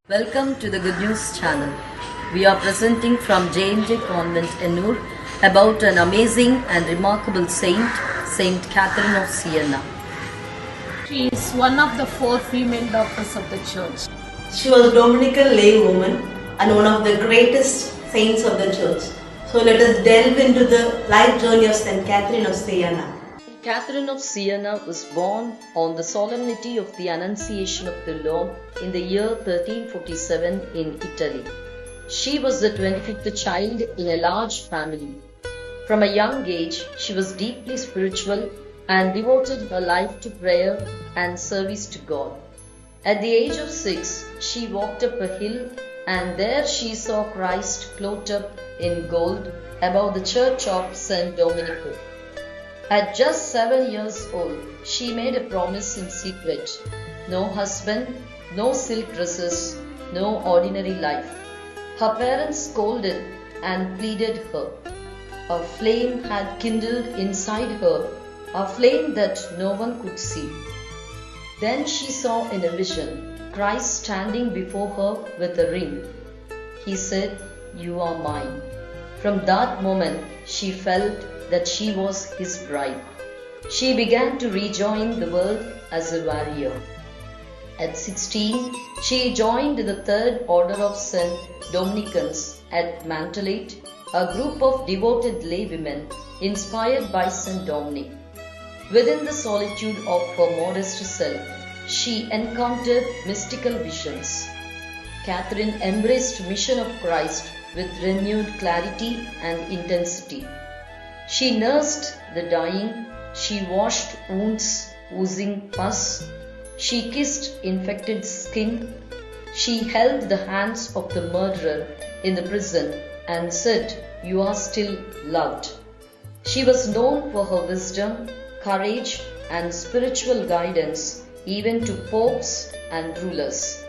Welcome to the Good News channel. We are presenting from J&J Convent, Ennore, about an amazing and remarkable saint, Saint Catherine of Siena. She is one of the four female daughters of the church. She was a Dominican laywoman and one of the greatest saints of the church. So let us delve into the life journey of Saint Catherine of Siena. Catherine of Siena was born on the solemnity of the Annunciation of the Lord in the year 1347 in Italy. She was the 25th child in a large family. From a young age, she was deeply spiritual and devoted her life to prayer and service to God. At the age of 6, she walked up a hill, and there she saw Christ clothed up in gold above the church of St. Domenico. At just 7 years old, she made a promise in secret: no husband, no silk dresses, no ordinary life. Her parents scolded and pleaded her. A flame had kindled inside her, a flame that no one could see. Then she saw in a vision Christ standing before her with a ring. He said, "You are mine." From that moment, she felt that she was his bride. She began to rejoin the world as a warrior. At 16, she joined the Third Order of St. Dominicans at Mantelate, a group of devoted laywomen inspired by St. Dominic. Within the solitude of her modest self, she encountered mystical visions. Catherine embraced the mission of Christ with renewed clarity and intensity. She nursed the dying, she washed wounds oozing pus, she kissed infected skin, she held the hands of the murderer in the prison and said, "You are still loved." She was known for her wisdom, courage, and spiritual guidance even to popes and rulers.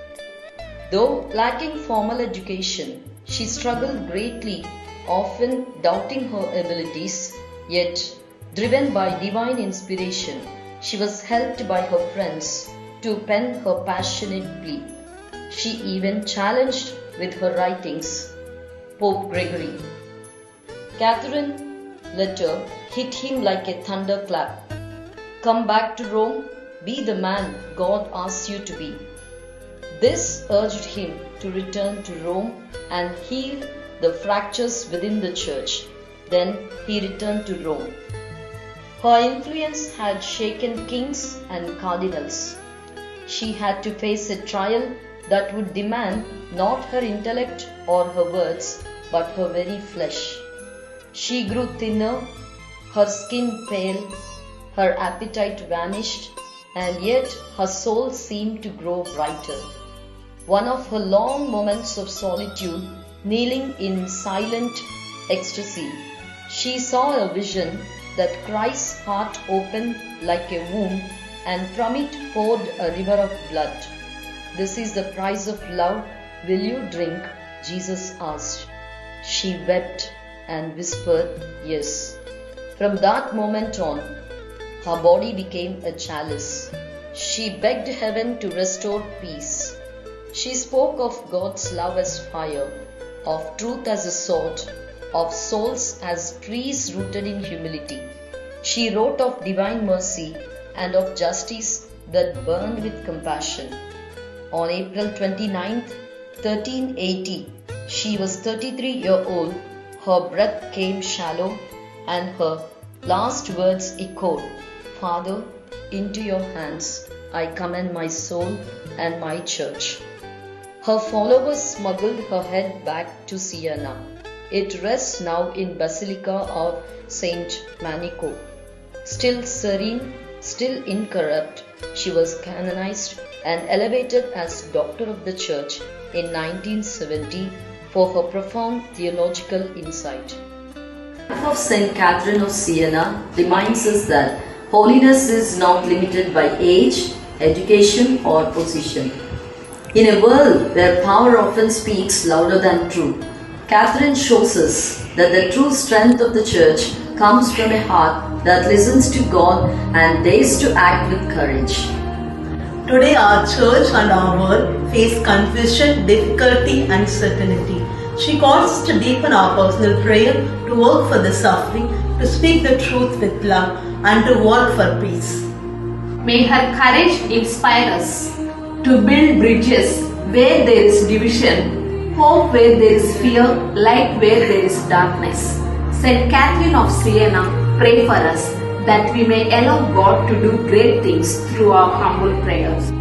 Though lacking formal education, she struggled greatly, often doubting her abilities, yet driven by divine inspiration, she was helped by her friends to pen her passionate plea. She even challenged with her writings Pope Gregory. Catherine's letter hit him like a thunderclap. "Come back to Rome, be the man God asks you to be." This urged him to return to Rome and heal the fractures within the church. Then he returned to Rome. Her influence had shaken kings and cardinals. She had to face a trial that would demand not her intellect or her words, but her very flesh. She grew thinner, her skin pale, her appetite vanished, and yet her soul seemed to grow brighter. One of her long moments of solitude, kneeling in silent ecstasy, she saw a vision that Christ's heart opened like a womb, and from it poured a river of blood. "This is the price of love. Will you drink?" Jesus asked. She wept and whispered, "Yes." From that moment on, her body became a chalice. She begged heaven to restore peace. She spoke of God's love as fire, of truth as a sword, of souls as trees rooted in humility. She wrote of divine mercy and of justice that burned with compassion. On April 29th, 1380, she was 33 years old. Her breath came shallow, and her last words echoed, "Father, into your hands I commend my soul and my church." Her followers smuggled her head back to Siena. It rests now in Basilica of Saint Manico. Still serene, still incorrupt, she was canonized and elevated as Doctor of the Church in 1970 for her profound theological insight. The life of Saint Catherine of Siena reminds us that holiness is not limited by age, education, or position. In a world where power often speaks louder than truth, Catherine shows us that the true strength of the Church comes from a heart that listens to God and dares to act with courage. Today our church and our world face confusion, difficulty and uncertainty. She calls us to deepen our personal prayer, to work for the suffering, to speak the truth with love and to work for peace. May her courage inspire us to build bridges where there is division, hope where there is fear, light where there is darkness. Saint Catherine of Siena, pray for us that we may allow God to do great things through our humble prayers.